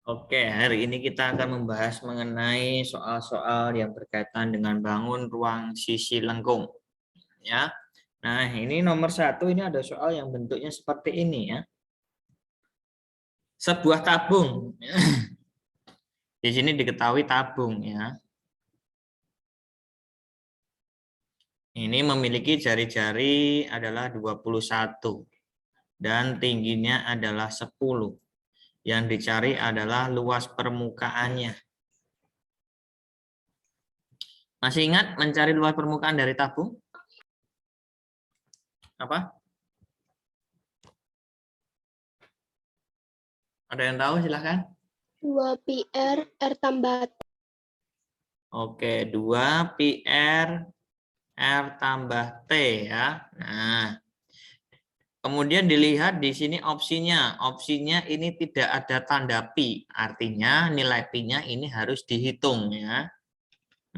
Oke, hari ini kita akan membahas mengenai soal-soal yang berkaitan dengan bangun ruang sisi lengkung. Ya, nah ini nomor 1, ini ada soal yang bentuknya seperti ini ya. Sebuah tabung. Di sini diketahui tabung ya. Ini memiliki jari-jari adalah 21 dan tingginya adalah 10. Yang dicari adalah luas permukaannya. Masih ingat mencari luas permukaan dari tabung? Apa? Ada yang tahu silahkan. 2 pi R tambah T. Oke, 2 pi R tambah T ya. Nah, kemudian dilihat di sini opsinya. Opsinya ini tidak ada tanda pi. Artinya nilai pi-nya ini harus dihitung ya.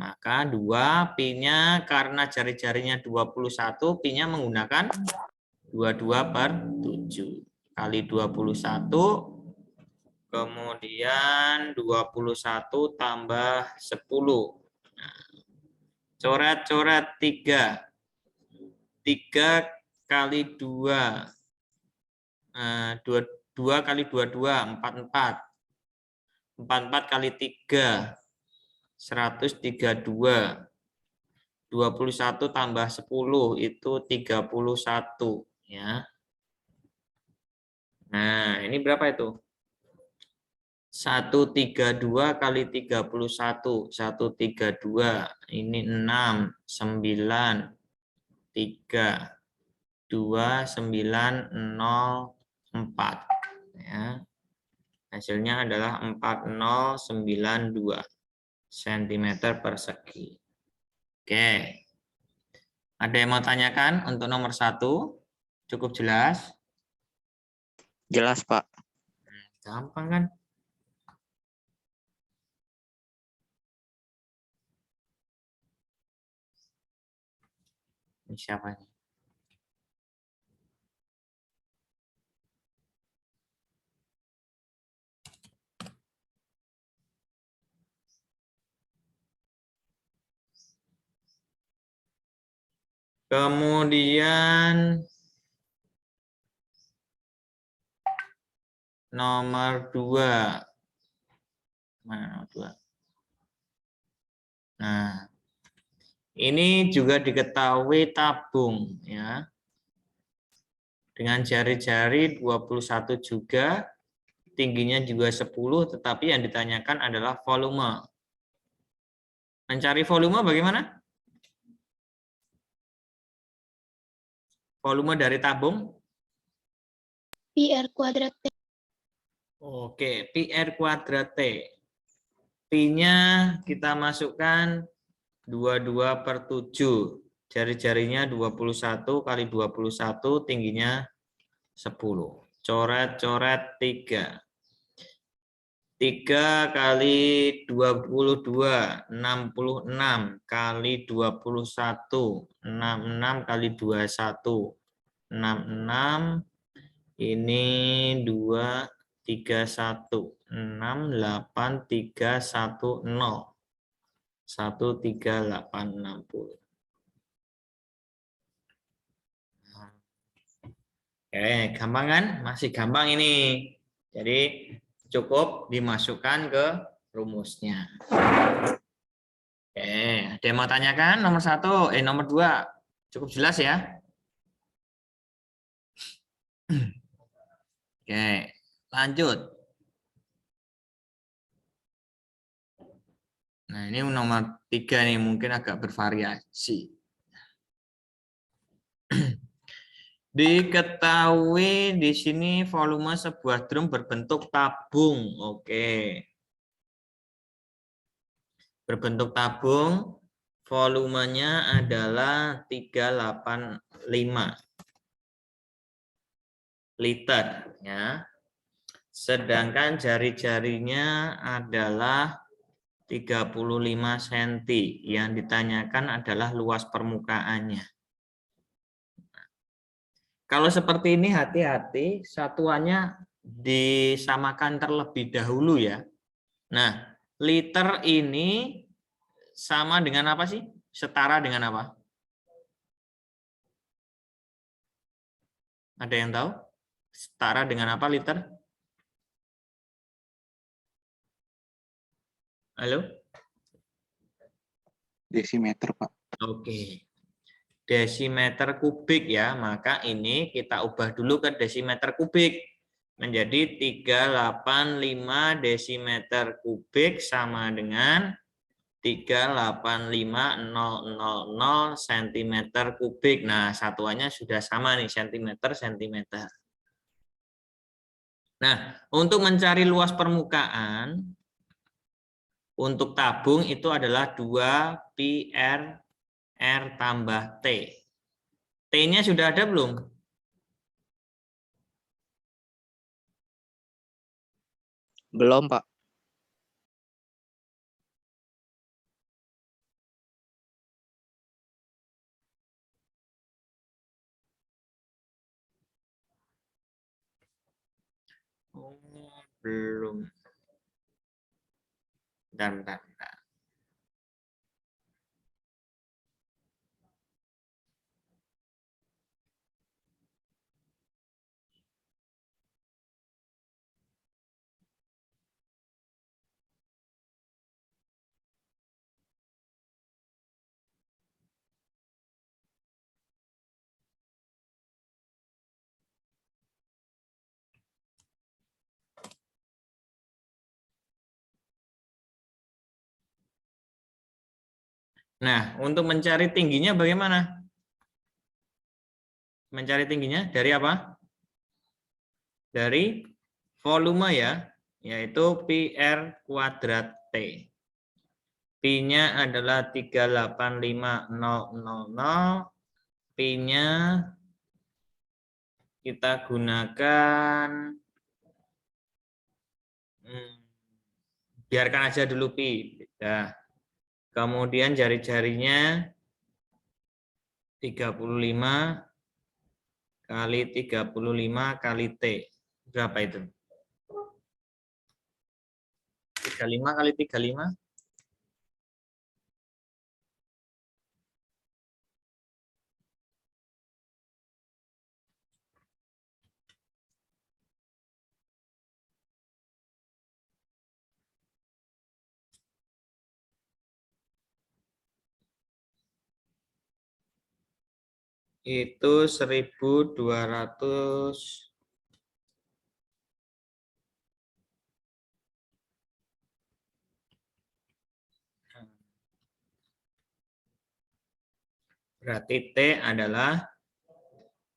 Maka 2 pi-nya karena jari-jarinya 21, pi-nya menggunakan 22/7 kali 21, kemudian 21 tambah 10. Coret-coret 3. 3 kali 2. 2 kali 22, 44. 44 kali 3, 132. 21 tambah 10 itu 31 ya. Nah, ini berapa itu? 132 kali 31, 132. Ini 6, 9, 3, 2, 9, 0, 4 ya. Hasilnya adalah 4092 cm persegi. Oke. Ada yang mau tanyakan untuk nomor 1? Cukup jelas? Jelas, Pak. Gampang kan? Ini siapa ini? Kemudian nomor 2. Mana nomor 2? Nah, ini juga diketahui tabung ya. Dengan jari-jari 21 juga, tingginya juga 10, tetapi yang ditanyakan adalah volume. Mencari volume bagaimana? Volume dari tabung? Pi R kuadrat T. Oke, pi R kuadrat T. Pi-nya kita masukkan 22/7. Jari-jarinya 21 kali 21, tingginya 10. Coret-coret 3. 3 kali 22, 66 kali 21, 66 kali 21, 66, ini 2, 3, 1, 6, 8, 3, 1, 0. 13860. Oke, gampang kan? Masih gampang ini. Jadi cukup dimasukkan ke rumusnya. Oke, ada yang mau tanyakan nomor 1, nomor 2. Cukup jelas ya? Oke, lanjut. Nah, ini nomor 3 nih, mungkin agak bervariasi. Diketahui di sini volume sebuah drum berbentuk tabung. Oke. Berbentuk tabung, volumenya adalah 385 liter ya. Sedangkan jari-jarinya adalah 35 cm. Yang ditanyakan adalah luas permukaannya. Kalau seperti ini hati-hati, satuannya disamakan terlebih dahulu ya. Nah, liter ini sama dengan apa sih? Setara dengan apa? Ada yang tahu? Setara dengan apa liter? Halo? Desimeter, Pak. Oke. Desimeter kubik ya, maka ini kita ubah dulu ke desimeter kubik. Menjadi 385 desimeter kubik sama dengan 385.000 cm kubik. Nah, satuannya sudah sama nih, sentimeter. Nah, untuk mencari luas permukaan, untuk tabung itu adalah 2 pi R tambah T. T-nya sudah ada belum? Belum, Pak. Oh, belum. Bentar. Nah, untuk mencari tingginya bagaimana? Mencari tingginya dari apa? Dari volume ya, yaitu pi R kuadrat T. Pi-nya adalah 385.000. Pi-nya kita gunakan, biarkan aja dulu pi. Nah, kemudian jari-jarinya 35 kali 35 kali T. Berapa itu? 35 kali 35. Itu 1.200. Berarti T adalah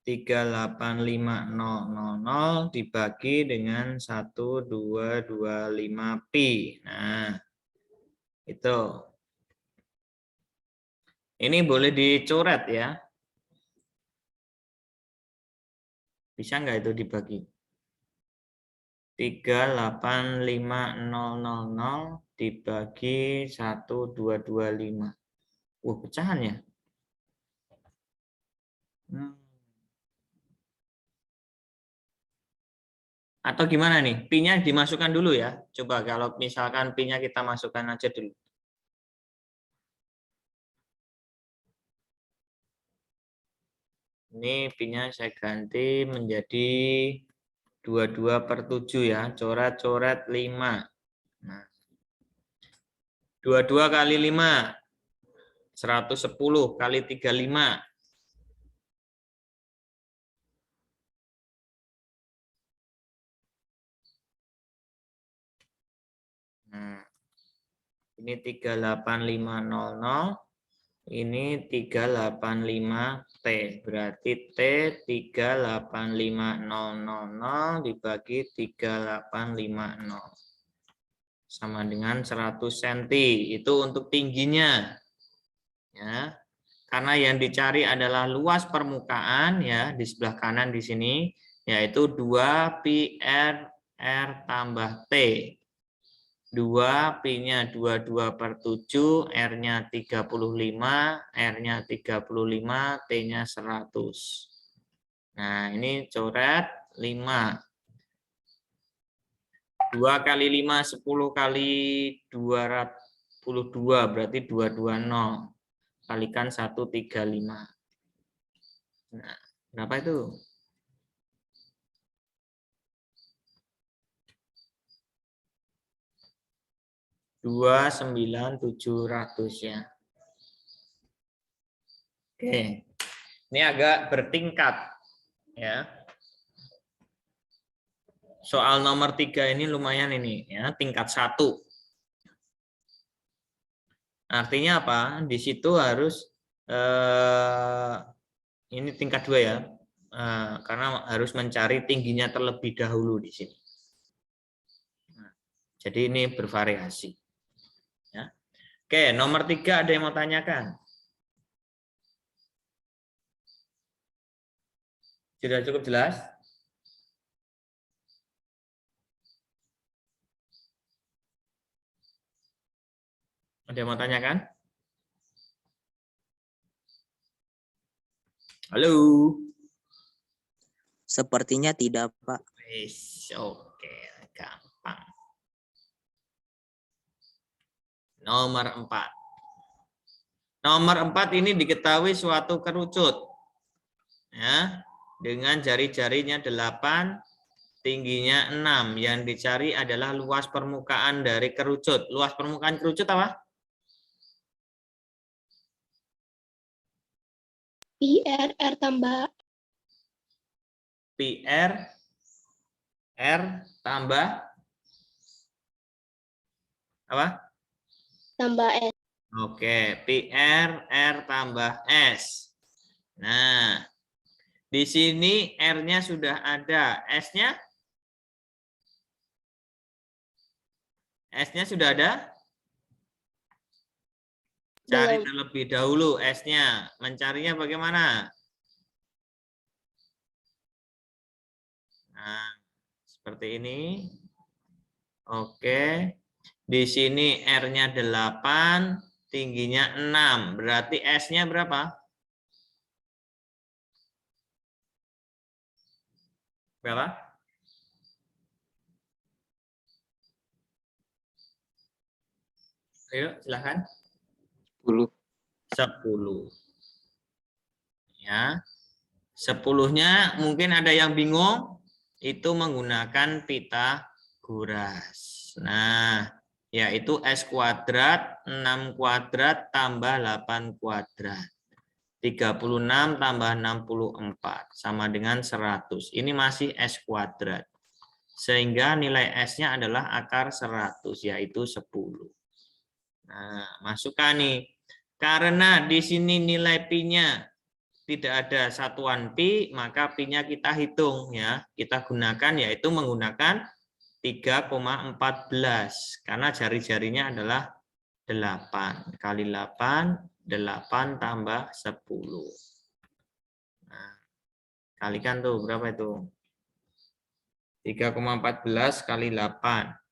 385.000 dibagi dengan 1225 pi. Nah, itu. Ini boleh dicoret ya. Bisa nggak itu dibagi? 385.000 dibagi 1225. Pecahan ya? Atau gimana nih? Pi-nya dimasukkan dulu ya. Coba kalau misalkan Pi-nya kita masukkan aja dulu. Ini Pi-nya saya ganti menjadi 22/7 ya. Coret-coret 5. Nah, 22 kali 5. 110 kali 35. Nah, ini 38500, ini 385T. Berarti T 385.000 dibagi 385.000 sama dengan 100 cm. Itu untuk tingginya. Ya. Karena yang dicari adalah luas permukaan ya, di sebelah kanan di sini, yaitu 2 pi R tambah T. 2 pi-nya 22/7, R-nya 35, R-nya 35, T-nya 100. Nah, ini coret 5. 2 kali 5, 10 kali 222, berarti 220. Kalikan 135. Nah, berapa itu? Dua 9.700 ya. Oke, ini agak bertingkat ya. Soal nomor 3 ini lumayan ini ya, tingkat 1. Artinya apa? Di situ harus ini tingkat 2 ya. Karena harus mencari tingginya terlebih dahulu di sini. Nah, jadi ini bervariasi. Ya. Oke, nomor 3 ada yang mau tanyakan? Sudah cukup jelas? Ada yang mau tanyakan? Halo? Sepertinya tidak, Pak. Oke, gampang. Nomor 4. Nomor 4 ini diketahui suatu kerucut. Ya, dengan jari-jarinya 8, tingginya 6. Yang dicari adalah luas permukaan dari kerucut. Luas permukaan kerucut apa? PR R tambah PR R tambah apa? tambah S. Oke, PR R tambah S. Nah, di sini R-nya sudah ada. S-nya? S-nya sudah ada? Cari Belum. terlebih dahulu S-nya. Mencarinya bagaimana? Nah, seperti ini. Oke. Di sini R-nya 8, tingginya 6. Berarti S-nya berapa? Berapa? Ayo, silahkan. 10. 10. Ya. 10-nya mungkin ada yang bingung, itu menggunakan Pythagoras. Nah, yaitu S kuadrat 6 kuadrat tambah 8 kuadrat. 36 tambah 64 sama dengan 100. Ini masih S kuadrat. Sehingga nilai S-nya adalah akar 100, yaitu 10. Nah, masukkan nih. Karena di sini nilai Pi-nya tidak ada satuan pi, maka pi-nya kita hitung ya. Kita gunakan yaitu menggunakan 3,14 karena jari-jarinya adalah 8 kali 8, 8 tambah 10. Nah, kalikan tuh berapa itu? 3,14 kali 8.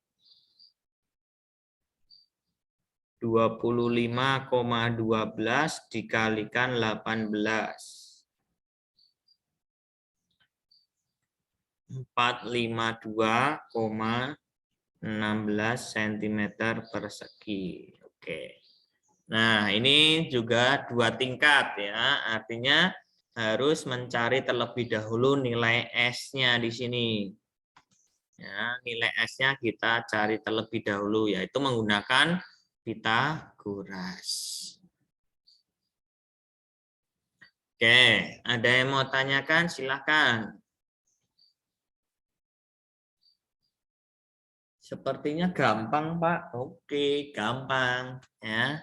25,12 dikalikan 18. 452,16 cm persegi. Oke. Nah, ini juga 2 tingkat ya. Artinya harus mencari terlebih dahulu nilai S-nya di sini. Ya, nilai S-nya kita cari terlebih dahulu, yaitu menggunakan Pythagoras. Oke, ada yang mau tanyakan? Silakan. Sepertinya gampang, Pak. Oke, gampang ya.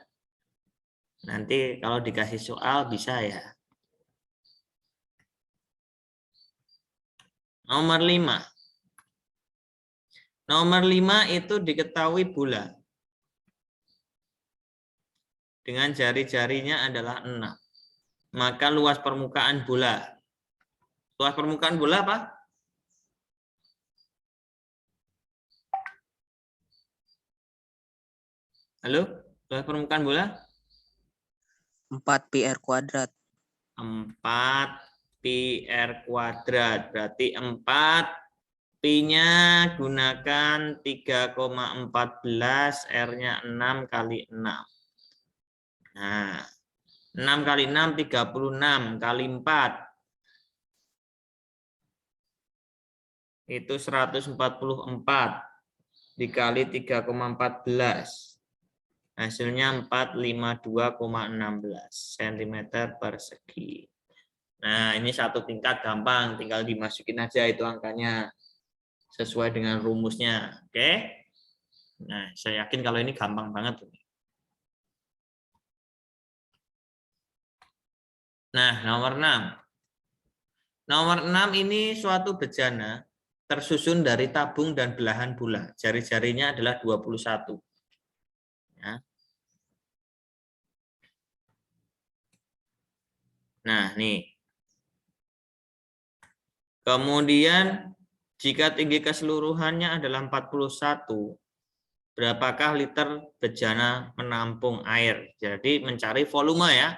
Nanti kalau dikasih soal bisa ya. Nomor 5. Nomor 5 itu diketahui bola. Dengan jari-jarinya adalah 6. Maka luas permukaan bola. Luas permukaan bola apa? Halo? Luas permukaan bola? 4 PR kuadrat. 4 pi r kuadrat. Berarti 4 Pi-nya gunakan 3,14, R-nya 6 kali 6. Nah, 6 kali 6, 36 kali 4. Itu 144 dikali 3,14. Hasilnya 452,16 cm persegi. Nah, ini satu tingkat gampang, tinggal dimasukin aja itu angkanya sesuai dengan rumusnya. Oke? Nah, saya yakin kalau ini gampang banget. Nah, nomor 6. Nomor 6 ini suatu bejana tersusun dari tabung dan belahan bulat. Jari-jarinya adalah 21. Ya. Nah, nih. Kemudian jika tinggi keseluruhannya adalah 41, berapakah liter bejana menampung air? Jadi mencari volume ya.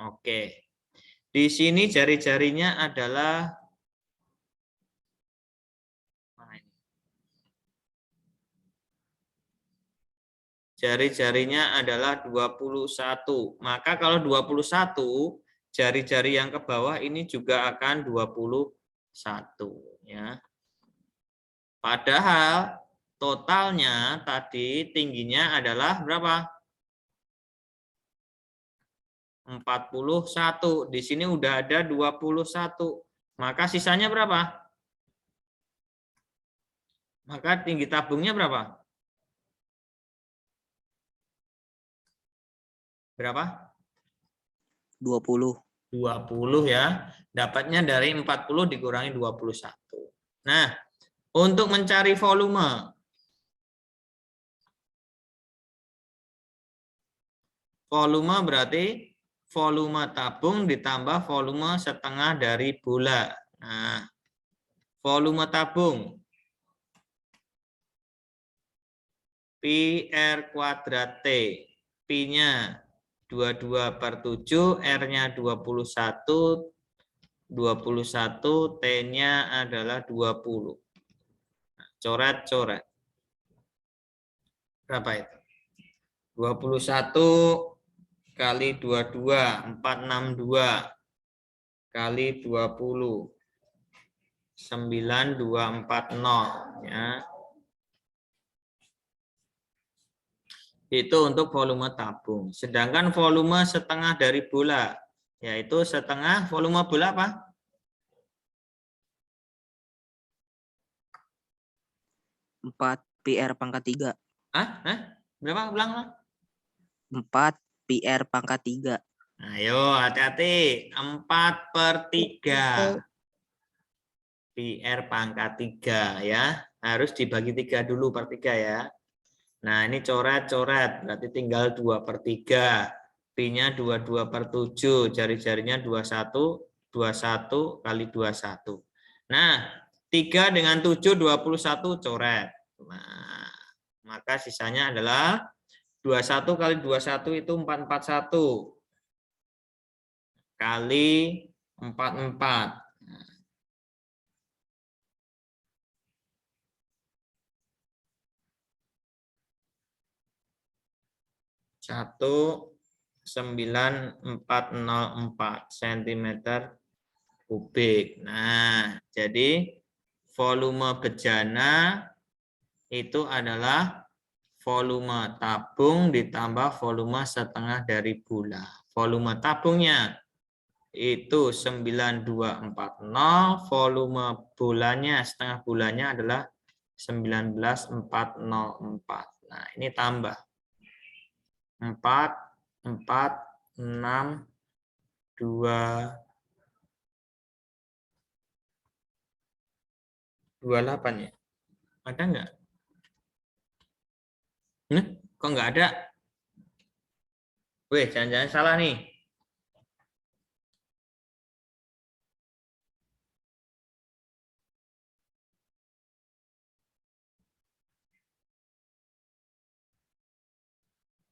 Oke. Di sini jari-jarinya adalah jari-jarinya adalah 21. Maka kalau 21, jari-jari yang ke bawah ini juga akan 21 ya. Padahal totalnya tadi tingginya adalah berapa? 41. Di sini udah ada 21. Maka sisanya berapa? Maka tinggi tabungnya berapa? Berapa? 20. 20 ya. Dapatnya dari 40 dikurangi 21. Nah, untuk mencari volume. Volume berarti volume tabung ditambah volume setengah dari bola. Nah, volume tabung Pi R kuadrat T. Pi-nya 22/7, R-nya 21, 21, T-nya adalah 20. Coret-coret. Berapa itu? 21 kali 22, 462 kali 20. 9240 ya. Itu untuk volume tabung. Sedangkan volume setengah dari bola, yaitu setengah volume bola apa? Empat PR pangkat 3. Hah? Berapa? Ulang. 4 PR pangkat 3. Ayo, hati-hati. 4/3. PR pangkat 3 ya. Harus dibagi 3 dulu per 3 ya. Nah, ini coret-coret. Berarti tinggal 2/3. Pi-nya 22/7. Jari-jarinya 21. 21 kali 21. Nah, 3 dengan 7, 21 coret. Nah, maka sisanya adalah 21 kali 21 itu 441. Kali 44. 19404 cm kubik. Nah, jadi volume bejana itu adalah volume tabung ditambah volume setengah dari bola. Volume tabungnya itu 9240, volume bolanya setengah bolanya adalah 19404. Nah, ini tambah 4, 4, 6, 2, 28 ya? Ada nggak? Kok nggak ada? Weh, jangan-jangan salah nih.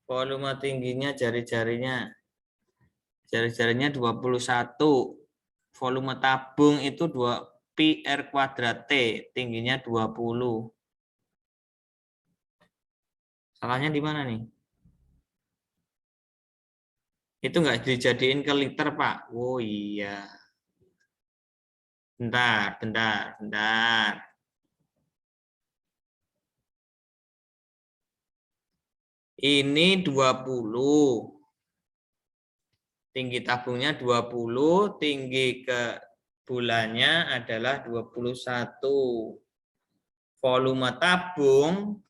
Volume tingginya jari-jarinya 21. Volume tabung itu pi R kuadrat T, tingginya 20. Salahnya di mana nih? Itu nggak dijadiin ke liter, Pak. Oh iya. Bentar. Ini 20. Tinggi tabungnya 20, tinggi ke bulannya adalah 21. Volume tabung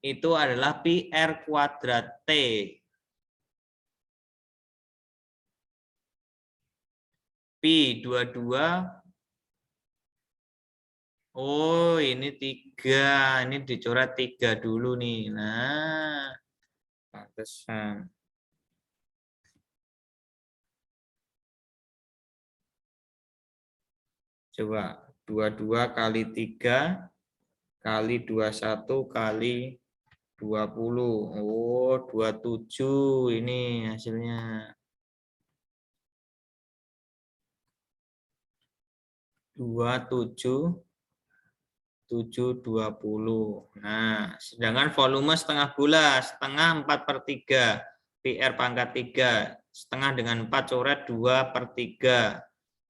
itu adalah pi R kuadrat T. Pi 22. Oh, ini 3. Ini dicoret 3 dulu nih. Nah, pantesan. Coba 22 kali 3 kali 21 kali 20. Oh, 27 ini hasilnya. 27 720. Nah, sedangkan volume setengah bola, setengah 4/3, PR pangkat 3, setengah dengan 4 coret 2/3,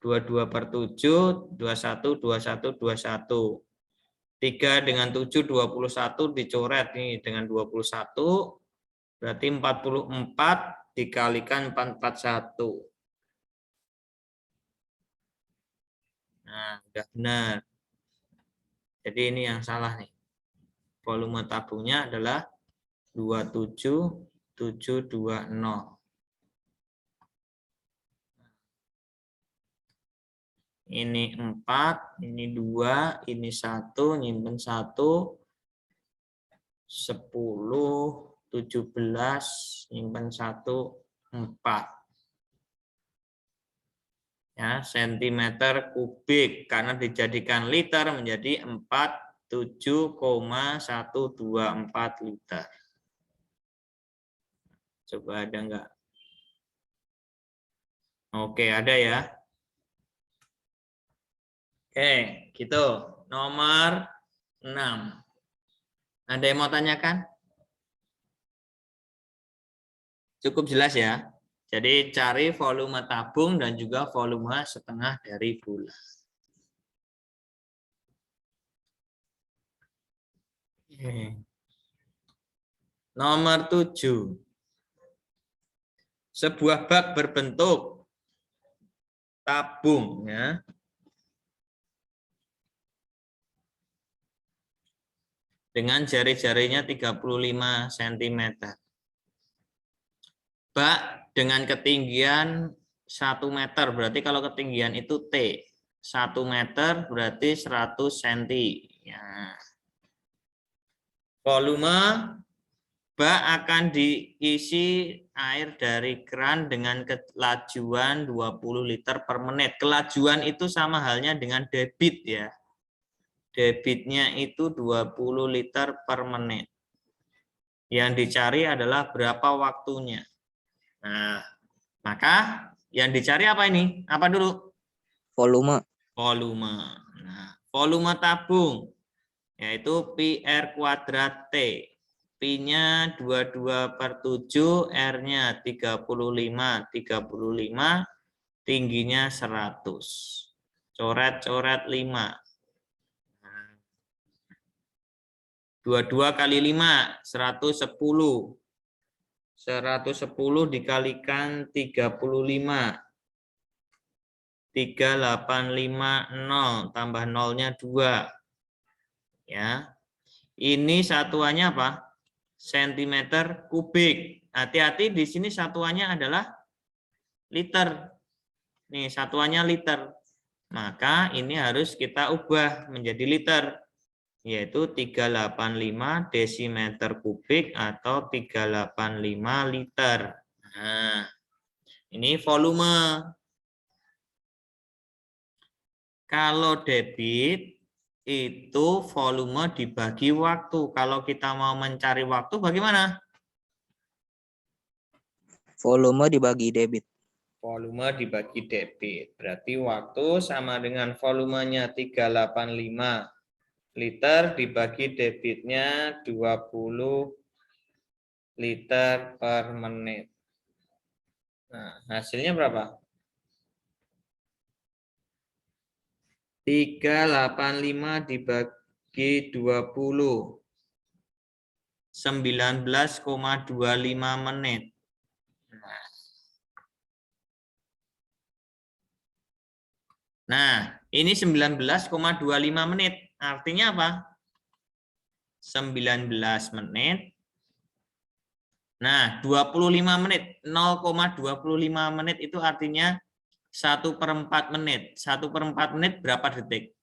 22/7, 21, 21, 21. 3 dengan 7, 21 dicoret nih dengan 21, berarti 44 dikalikan 441. Nah, udah benar. Jadi ini yang salah nih. Volume tabungnya adalah 27720. Ini 4, ini 2, ini 1, nyimpen 1, 10, 17, nyimpen 1, 4. Ya, sentimeter kubik karena dijadikan liter menjadi 47,124 liter. Coba ada enggak? Oke, ada ya. Oke, gitu. Nomor 6. Ada yang mau tanyakan? Cukup jelas ya. Jadi cari volume tabung dan juga volume setengah dari bola. Nomor 7. Sebuah bak berbentuk tabung ya. Dengan jari-jarinya 35 cm. Bak dengan ketinggian 1 meter, berarti kalau ketinggian itu T. 1 meter berarti 100 cm. Ya. Volume bak akan diisi air dari keran dengan kelajuan 20 liter per menit. Kelajuan itu sama halnya dengan debit ya. Debitnya itu 20 liter per menit. Yang dicari adalah berapa waktunya. Nah, maka yang dicari apa ini? Apa dulu? Volume. Volume. Nah, volume tabung yaitu pi R kuadrat T. Pi-nya 22/7, R-nya 35, tingginya 100. Coret-coret 5. 22 kali 5, 110. 110 dikalikan 35. 3850 tambah nolnya 2. Ya. Ini satuannya apa? Sentimeter kubik. Hati-hati di sini satuannya adalah liter. Nih, satuannya liter. Maka ini harus kita ubah menjadi liter, yaitu 385 desimeter kubik atau 385 liter. Nah, ini volume. Kalau debit itu volume dibagi waktu. Kalau kita mau mencari waktu bagaimana? Volume dibagi debit. volume dibagi debit. Berarti waktu sama dengan volumenya 385 liter dibagi debitnya 20 liter per menit. Nah, hasilnya berapa? 385 dibagi 20. 19,25 menit. Nah, ini 19,25 menit. Artinya apa? 19 menit. Nah, 25 menit. 0,25 menit itu artinya 1/4 menit. 1/4 menit berapa detik?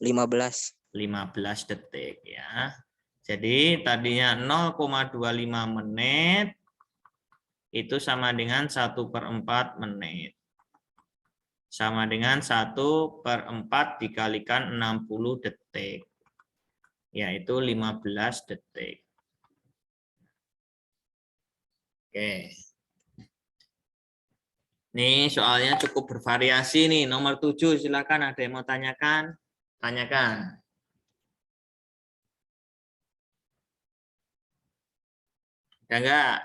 15. 15 detik ya. Jadi tadinya 0,25 menit itu sama dengan 1/4 menit. Sama dengan 1/4 dikalikan 60 detik. Yaitu 15 detik. Oke. Nih soalnya cukup bervariasi nih. Nomor 7 silakan, ada yang mau tanyakan? Tanyakan. Ada enggak?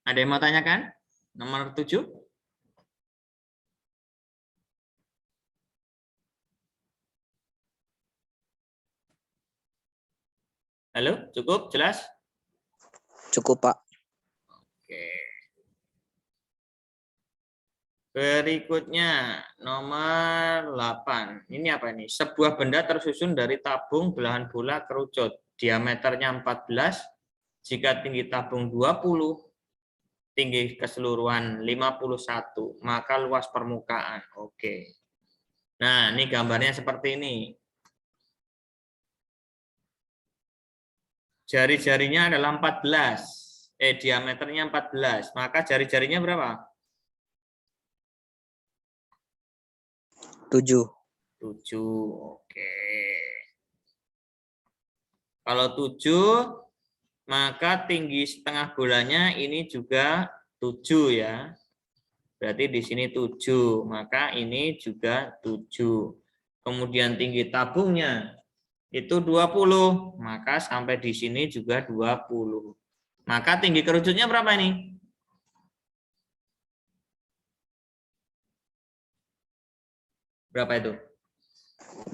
Ada yang mau tanyakan? Nomor 7? Halo, cukup? Jelas? Cukup, Pak. Oke. Berikutnya, nomor 8. Ini apa ini? Sebuah benda tersusun dari tabung belahan bola kerucut. Diameternya 14, jika tinggi tabung 20, tinggi keseluruhan 51, maka luas permukaan. Oke. Nah, ini gambarnya seperti ini. Jari-jarinya adalah 14. Diameternya 14. Maka jari-jarinya berapa? 7. 7. Oke. Kalau 7, maka tinggi setengah bolanya ini juga 7 ya. Berarti di sini 7, maka ini juga 7. Kemudian tinggi tabungnya itu 20, maka sampai di sini juga 20. Maka tinggi kerucutnya berapa ini? Berapa itu?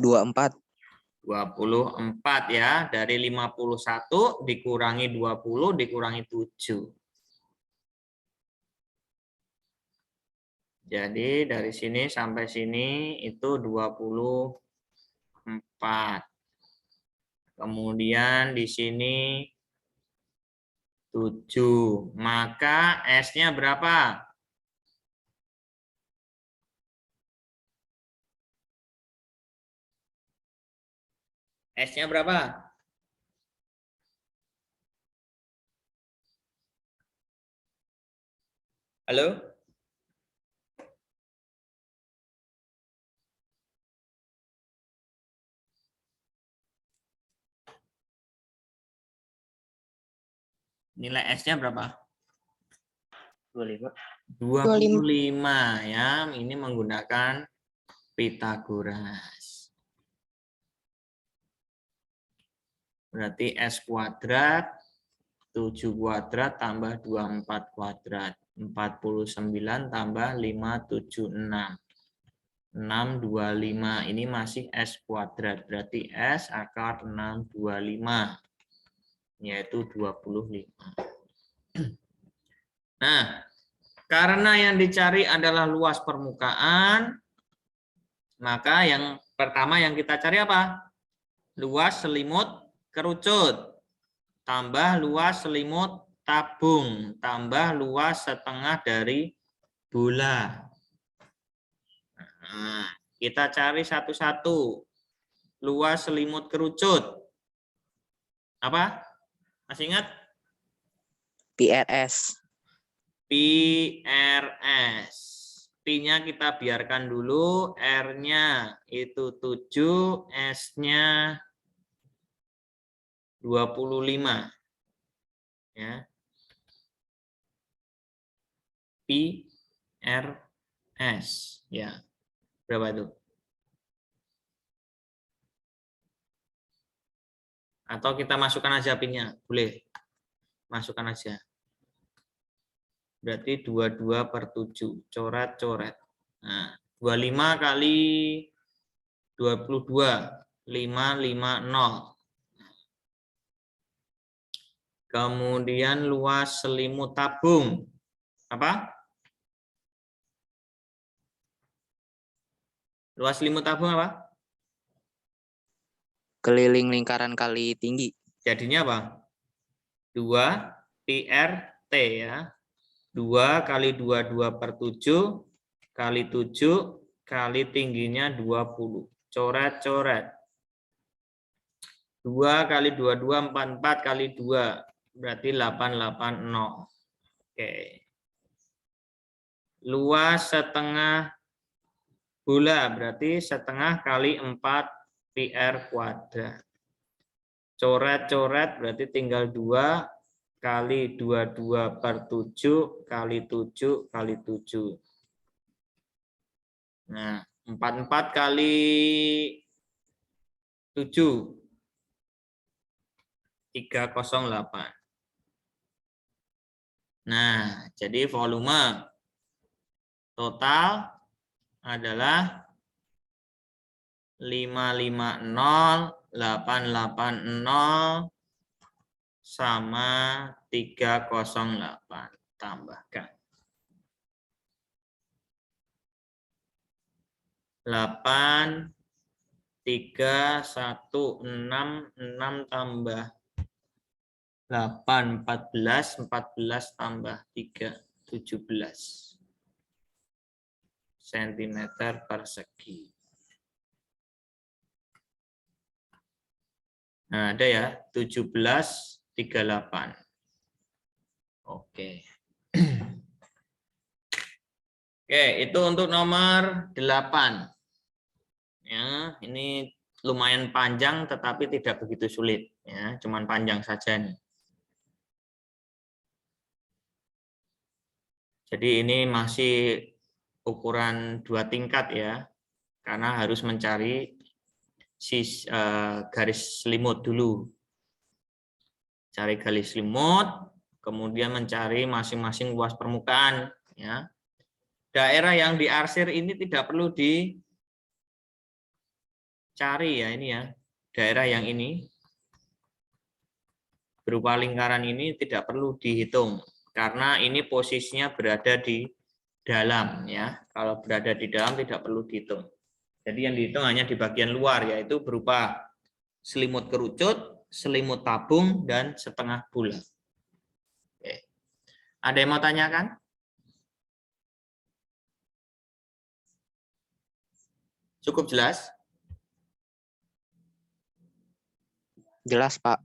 24. 24 ya. Dari 51 dikurangi 20 dikurangi 7. Jadi dari sini sampai sini itu 24. Kemudian di sini 7. Maka S-nya berapa? S-nya berapa? Halo? Nilai S-nya berapa? 25. 25 ya. Ini menggunakan Pitagoras. Berarti S kuadrat 7 kuadrat tambah 24 kuadrat. 49 tambah 576. 625. Ini masih S kuadrat. Berarti S akar 625. Yaitu 25. Nah, karena yang dicari adalah luas permukaan, maka yang pertama yang kita cari apa? Luas selimut kerucut, tambah luas selimut tabung, tambah luas setengah dari bola. Nah, kita cari satu-satu. luas selimut kerucut. Apa? Masih ingat? PRS. PRS. P-nya kita biarkan dulu, R-nya itu 7, S-nya 25. Ya. PRS. Ya. Berapa itu? Atau kita masukkan aja PIN-nya, boleh. Masukkan aja. Berarti 22/7. Coret-coret. Nah, 25 kali 22. 550. Kemudian luas selimut tabung. Apa? Luas selimut tabung apa? Keliling lingkaran kali tinggi. Jadinya apa? 2 PRT ya. 2 kali 22/7 kali 7 kali tingginya 20. Coret-coret. 2 kali 22, 44 kali 2. Berarti 880. Oke. Luas setengah bola. Berarti setengah kali 4 PR kuadrat. Coret-coret berarti tinggal 2 kali 22/7 kali 7 kali 7. Nah, 44 kali 7. 308. Nah, jadi volume total adalah 550.880 sama 308. Tambahkan 8 3 1 6 tambah 8 14 14 tambah 3 17 cm persegi. Nah, ada ya 1738. Oke. Oke, itu untuk nomor 8. Ya, ini lumayan panjang tetapi tidak begitu sulit ya, cuman panjang saja nih. Jadi ini masih ukuran 2 tingkat ya. Karena harus mencari garis selimut dulu. Cari garis selimut, kemudian mencari masing-masing luas permukaan ya. Daerah yang diarsir ini tidak perlu dicari ya, ini ya. Daerah yang ini berupa lingkaran ini tidak perlu dihitung karena ini posisinya berada di dalam ya. Kalau berada di dalam tidak perlu dihitung. Jadi yang dihitung hanya di bagian luar, yaitu berupa selimut kerucut, selimut tabung, dan setengah bulat. Oke. Ada yang mau tanyakan? Cukup jelas? Jelas, Pak.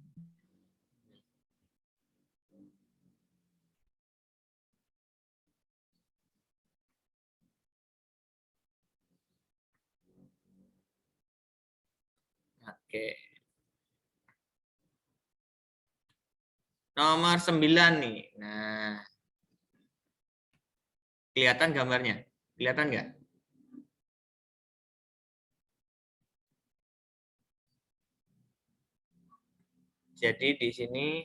Oke. Nomor 9 nih. Nah, kelihatan gambarnya? Kelihatan nggak? Jadi di sini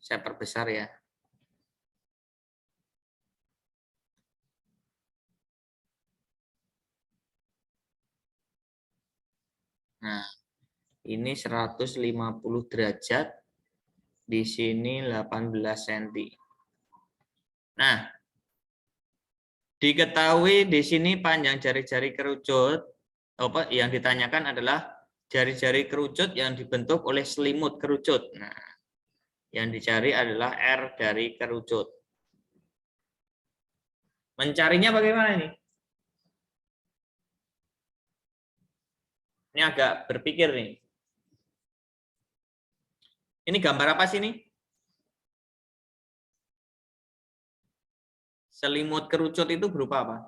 saya perbesar ya. Nah, ini 150 derajat. Di sini 18 cm. Nah, diketahui di sini panjang jari-jari kerucut. Apa yang ditanyakan adalah jari-jari kerucut yang dibentuk oleh selimut kerucut. Nah, yang dicari adalah R dari kerucut. Mencarinya bagaimana ini? Ini agak berpikir nih. Ini gambar apa sih ini? Selimut kerucut itu berupa apa?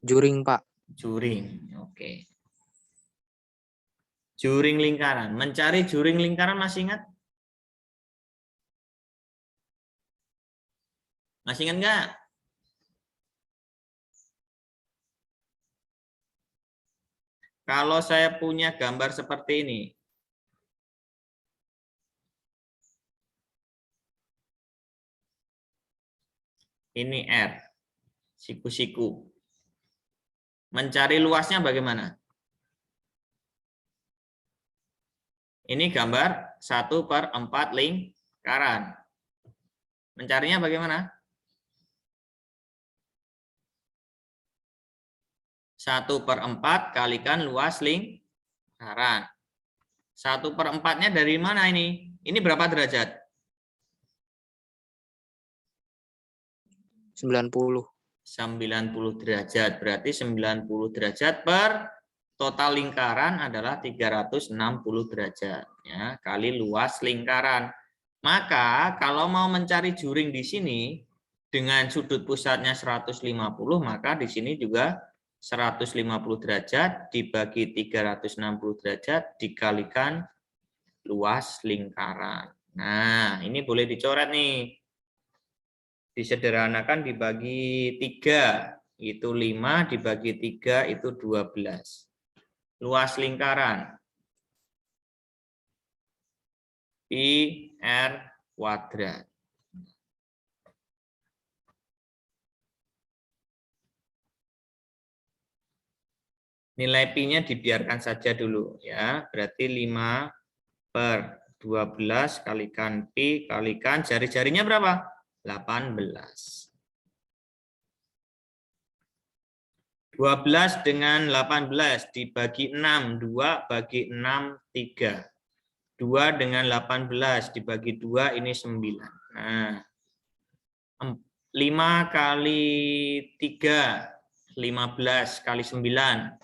Juring, Pak. Juring. Oke. Juring lingkaran. Mencari juring lingkaran masih ingat? Masih ingat nggak? Kalau saya punya gambar seperti ini. Ini R. Siku-siku. Mencari luasnya bagaimana? Ini gambar 1/4 lingkaran. Mencarinya bagaimana? 1/4 kalikan luas lingkaran. 1/4-nya dari mana ini? Ini berapa derajat? 90. 90 derajat. Berarti 90 derajat per total lingkaran adalah 360 derajat. Ya, kali luas lingkaran. Maka kalau mau mencari juring di sini dengan sudut pusatnya 150, maka di sini juga 150 derajat dibagi 360 derajat dikalikan luas lingkaran. Nah, ini boleh dicoret nih. Disederhanakan dibagi 3, itu 5, dibagi 3 itu 12. Luas lingkaran pi r kuadrat. Nilai pi-nya dibiarkan saja dulu ya. Berarti 5/12 kalikan pi kalikan jari-jarinya berapa? 18. 12 dengan 18 dibagi 6, 2 bagi 6, 3. 2 dengan 18 dibagi 2 ini 9. Nah, 5 kali 3, 15 kali 9.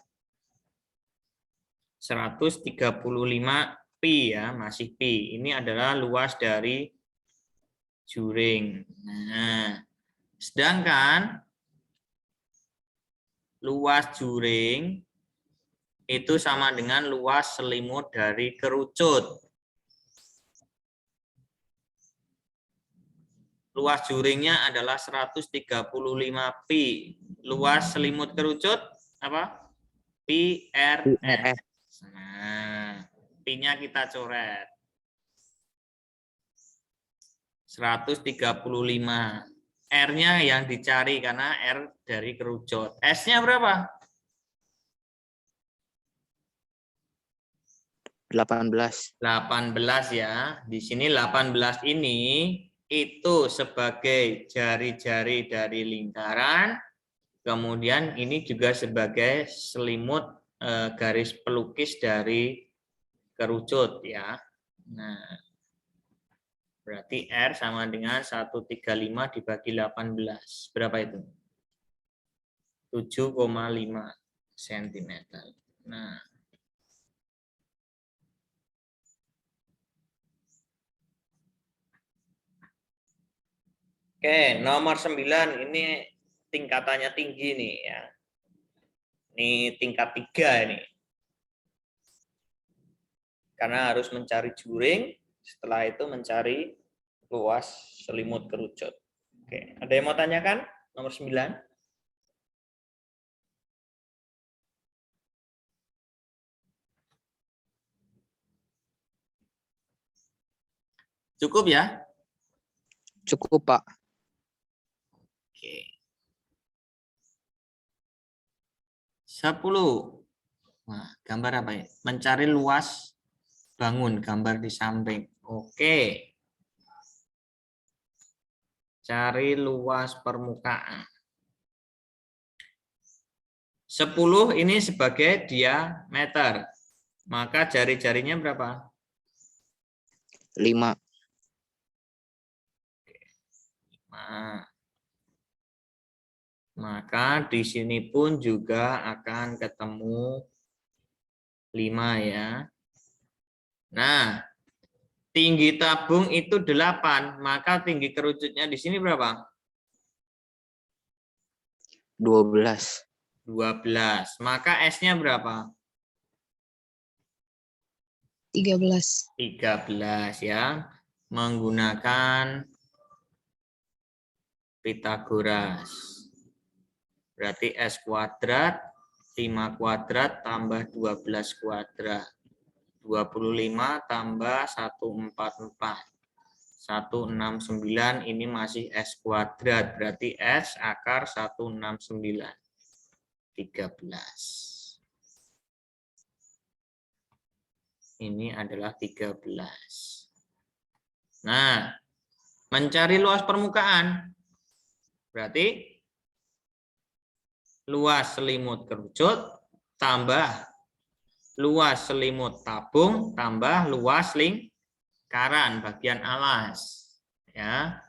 135 pi ya, masih pi. Ini adalah luas dari juring. Nah, sedangkan luas juring itu sama dengan luas selimut dari kerucut. Luas juringnya adalah 135 pi. Luas selimut kerucut apa? Pi RS. Nah, pi-nya kita coret. 135. R-nya yang dicari karena R dari kerucut. S-nya berapa? 18. 18 ya. Di sini 18 ini itu sebagai jari-jari dari lingkaran. Kemudian ini juga sebagai selimut garis pelukis dari kerucut ya. Nah, berarti R sama dengan 135 dibagi 18. Berapa itu? 7,5 cm. Nah, oke, nomor 9 ini tingkatannya tinggi nih ya. Ini tingkat 3 ini. Karena harus mencari juring, setelah itu mencari luas selimut kerucut. Oke, ada yang mau tanyakan? Nomor 9. Cukup ya? Cukup, Pak. Oke. 10. Nah, gambar apa ya? Mencari luas bangun, gambar di samping. Oke. Cari luas permukaan. 10 ini sebagai diameter. Maka jari-jarinya berapa? 5. Nah, Maka di sini pun juga akan ketemu 5 ya. Nah, tinggi tabung itu 8, maka tinggi kerucutnya di sini berapa? 12. 12. Maka S-nya berapa? 13. 13 ya. Menggunakan Pitagoras. Berarti S kuadrat 5 kuadrat tambah 12 kuadrat. 25 tambah 144. 169 ini masih S kuadrat. Berarti S akar 169. 13. Ini adalah 13. Nah, mencari luas permukaan. Berarti luas selimut kerucut tambah luas selimut tabung tambah luas lingkaran bagian alas. Ya.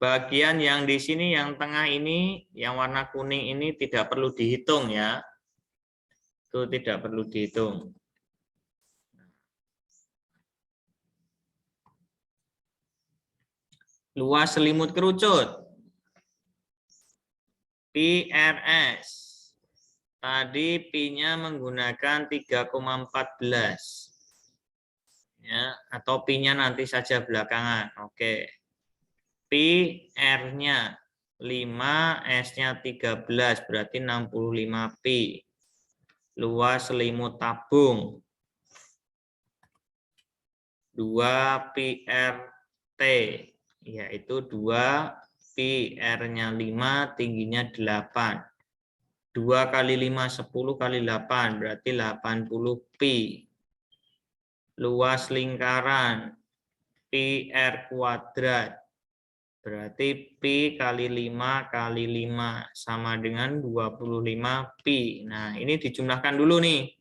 Bagian yang di sini yang tengah ini, yang warna kuning ini tidak perlu dihitung ya. Itu tidak perlu dihitung. Luas selimut kerucut. PRS. Tadi Pi-nya menggunakan 3,14. Ya, atau Pi-nya nanti saja belakangan. Oke. Pi R-nya 5, S-nya 13, berarti 65 Pi. Luas selimut tabung 2 Pi RT, yaitu 2 Pi R-nya 5, tingginya 8. 2 kali 5, 10 kali 8, berarti 80 Pi. Luas lingkaran Pi R kuadrat, berarti Pi kali 5 kali 5 sama dengan 25 Pi. Nah, ini dijumlahkan dulu nih.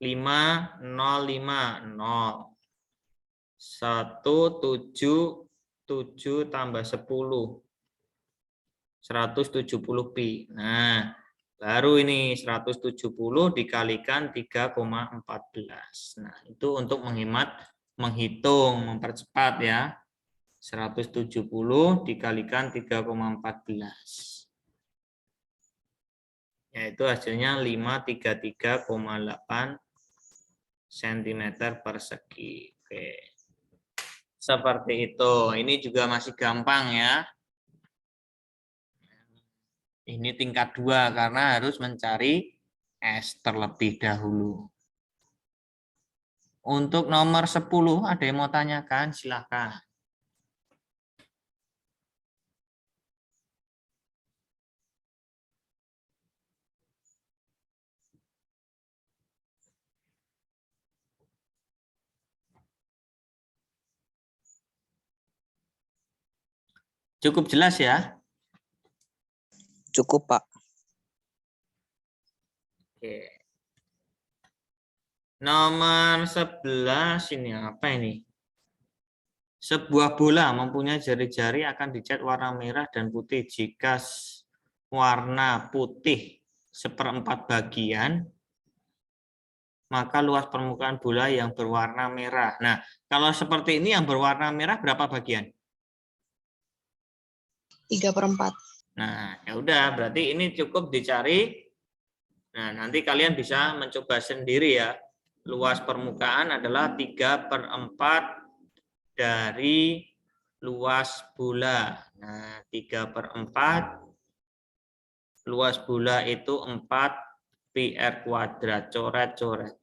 5, 0, 5, 0. 1, 7, 7 tambah 10. 170 Pi. Nah, baru ini 170 dikalikan 3,14. Nah, itu untuk menghitung, mempercepat ya. 170 dikalikan 3,14. Yaitu hasilnya 533,8 cm persegi. Oke. Seperti itu. Ini juga masih gampang ya. Ini tingkat 2 karena harus mencari S terlebih dahulu. Untuk nomor 10 ada yang mau tanyakan? Silakan. Cukup jelas ya? Cukup, Pak. Oke. Nomor 11 ini apa ini? Sebuah bola mempunyai jari-jari akan dicat warna merah dan putih. Jika warna putih 1/4 bagian, maka luas permukaan bola yang berwarna merah. Nah, kalau seperti ini yang berwarna merah berapa bagian? 3/4. Nah, ya udah, berarti ini cukup dicari. Nah, nanti kalian bisa mencoba sendiri ya. Luas permukaan adalah 3/4 dari luas bola. Nah, 3/4 luas bola itu 4 Pi R kuadrat. Coret-coret.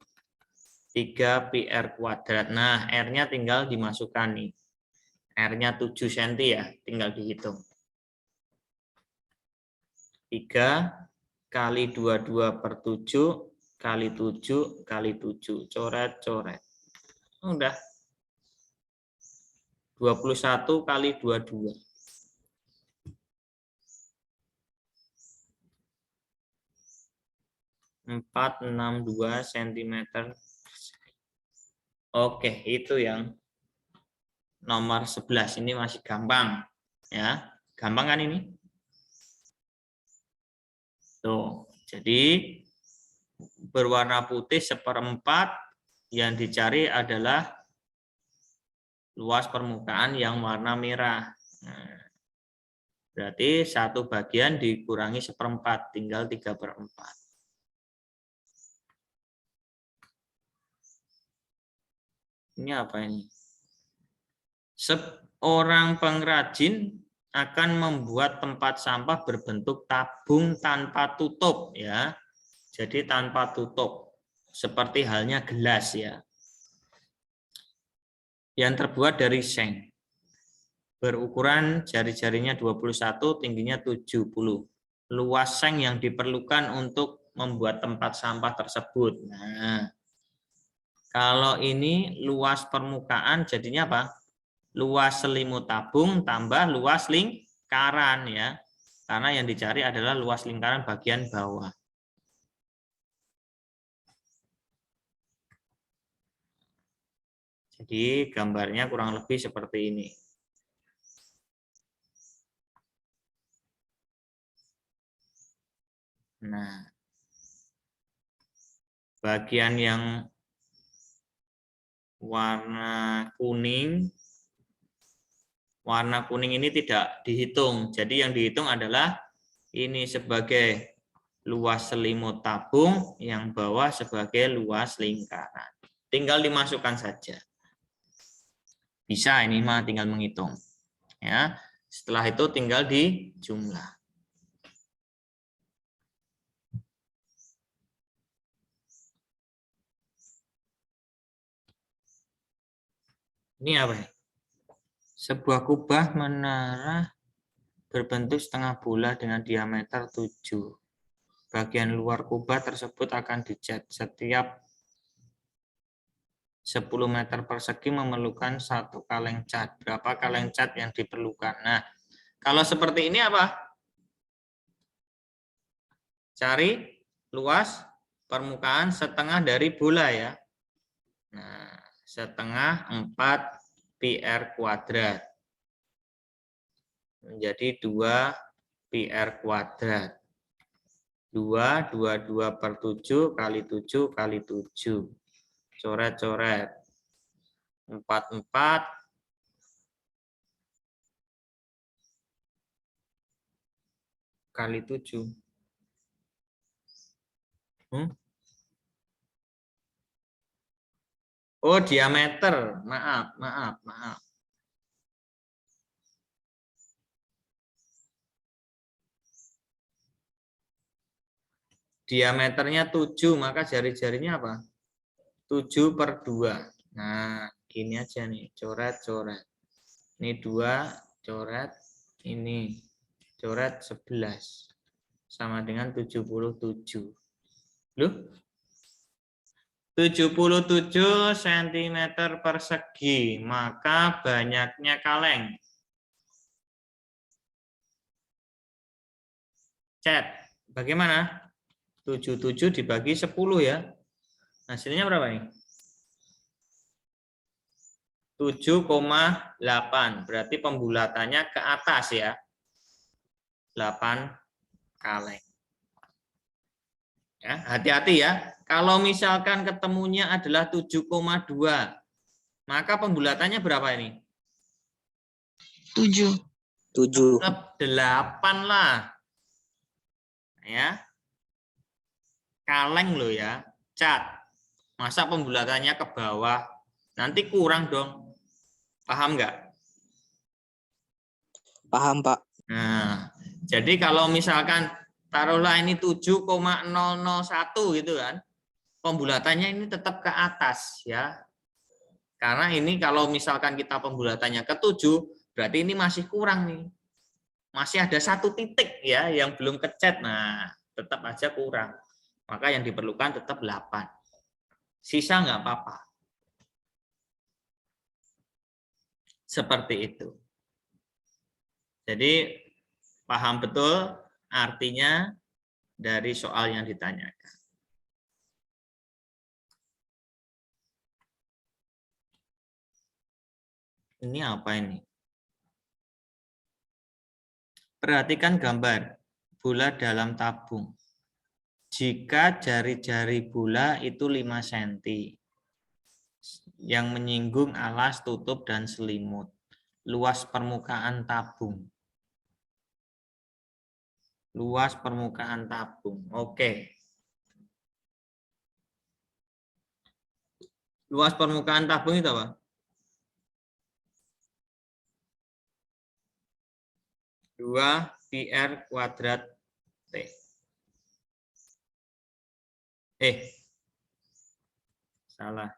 3 Pi R kuadrat. Nah, R-nya tinggal dimasukkan nih. R-nya 7 cm ya, tinggal dihitung. 3 kali 22/7 kali 7 kali 7. Coret-coret. Udah. 21 kali 22. 462 cm. Oke, itu yang nomor 11 ini masih gampang ya. Gampang kan ini? Tuh, jadi berwarna putih 1/4, yang dicari adalah luas permukaan yang warna merah. Nah, berarti 1 bagian dikurangi 1/4, tinggal 3/4. Ini apa ini? Seorang pengrajin akan membuat tempat sampah berbentuk tabung tanpa tutup, ya. Jadi tanpa tutup, seperti halnya gelas, ya. Yang terbuat dari seng. Berukuran jari-jarinya 21, tingginya 70. Luas seng yang diperlukan untuk membuat tempat sampah tersebut. Nah, kalau ini luas permukaan jadinya apa? Luas selimut tabung tambah luas lingkaran, ya. Karena yang dicari adalah luas lingkaran bagian bawah. Jadi gambarnya kurang lebih seperti ini. Nah, bagian yang warna kuning ini tidak dihitung. Jadi yang dihitung adalah ini sebagai luas selimut tabung, yang bawah sebagai luas lingkaran. Tinggal dimasukkan saja. Bisa ini mah tinggal menghitung. Ya. Setelah itu tinggal dijumlah. Ini apa? Sebuah kubah menara berbentuk setengah bola dengan diameter 7. Bagian luar kubah tersebut akan dicat. Setiap 10 meter persegi memerlukan 1 kaleng cat. Berapa kaleng cat yang diperlukan? Nah, kalau seperti ini apa? Cari luas permukaan setengah dari bola, ya. Nah, setengah 4 PR kuadrat. Menjadi 2 PR kuadrat. 2/7 kali 7 kali 7. Coret-coret. 4 kali 7. Oh, diameter. Maaf. Diameternya 7, maka jari-jarinya apa? 7/2. Nah, gini aja nih, coret-coret. Ini 2, coret. Ini, coret 11. Sama dengan 77. Loh? 77 cm persegi, maka banyaknya kaleng cat. Bagaimana? 77 dibagi 10, ya. Hasilnya berapa nih? 7,8. Berarti pembulatannya ke atas, ya. 8 kaleng. Ya, hati-hati ya. Kalau misalkan ketemunya adalah 7,2, maka pembulatannya berapa ini? 7. 7. Tetap 8 lah. Ya. Kaleng loh, ya. Cat. Masa pembulatannya ke bawah? Nanti kurang dong. Paham nggak? Paham, Pak. Nah, jadi kalau misalkan taruhlah ini 7,001 gitu kan. Pembulatannya ini tetap ke atas, ya. Karena ini kalau misalkan kita pembulatannya ke 7, berarti ini masih kurang nih. Masih ada 1 titik, ya, yang belum kecat. Nah, tetap aja kurang. Maka yang diperlukan tetap 8. Sisa nggak apa-apa. Seperti itu. Jadi paham betul artinya dari soal yang ditanyakan. Ini apa ini? Perhatikan gambar bola dalam tabung. jika jari-jari bola itu 5 cm yang menyinggung alas, tutup, dan selimut. Luas permukaan tabung. Luas permukaan tabung. Oke. Luas permukaan tabung itu apa? Dua pi r kuadrat T. Salah.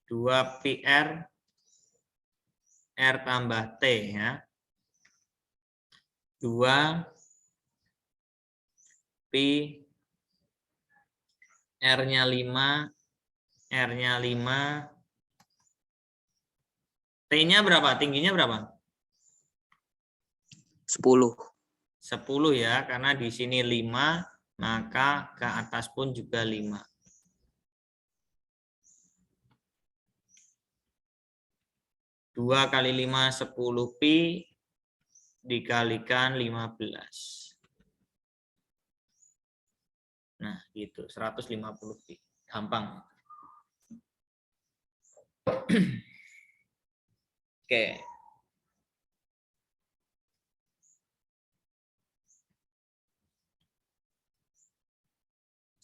2 pi R tambah T ya. 2 pi R-nya 5, R-nya 5. T-nya berapa? Tingginya berapa? 10. 10 ya, karena di sini 5, maka ke atas pun juga 5. Dua kali 5, 10 pi dikalikan 15. Nah, gitu, 150 pi. Gampang. Oke.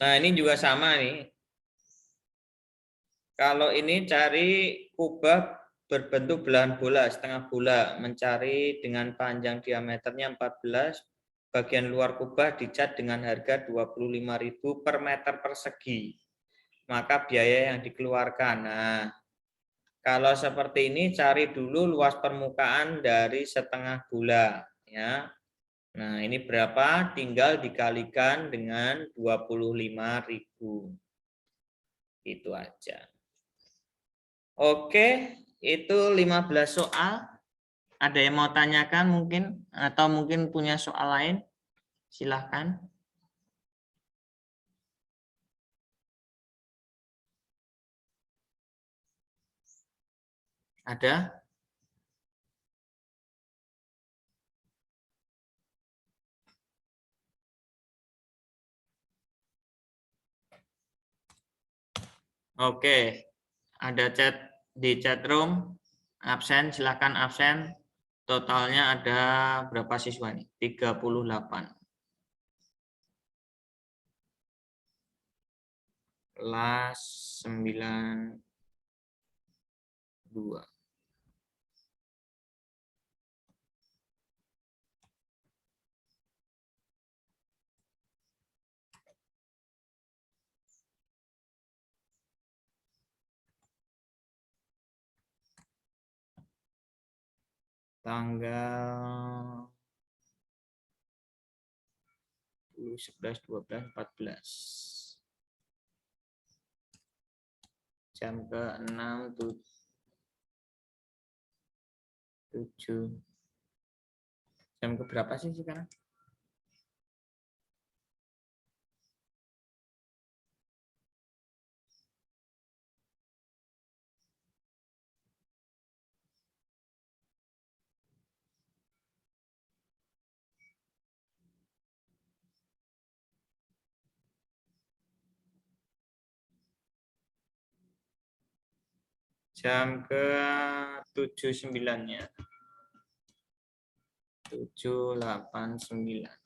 Nah, ini juga sama nih. Kalau ini cari kubah berbentuk belahan bola, setengah bola, mencari dengan panjang diameternya 14, bagian luar kubah dicat dengan harga 25.000 per meter persegi. Maka biaya yang dikeluarkan. Nah, kalau seperti ini cari dulu luas permukaan dari setengah bola, ya. Nah, ini berapa? Tinggal dikalikan dengan 25.000. Itu aja. Oke, itu 15 soal. Ada yang mau tanyakan mungkin? Atau mungkin punya soal lain? Silahkan. Ada? Oke, ada chat di chat room. Absen, silakan absen. Totalnya ada berapa siswa nih? 38. Kelas 92. Tanggal 10, 11, 12, 14. Jam ke-6, 7. Jam ke berapa sih sekarang? Jam ke 7.09 ya. 7.89.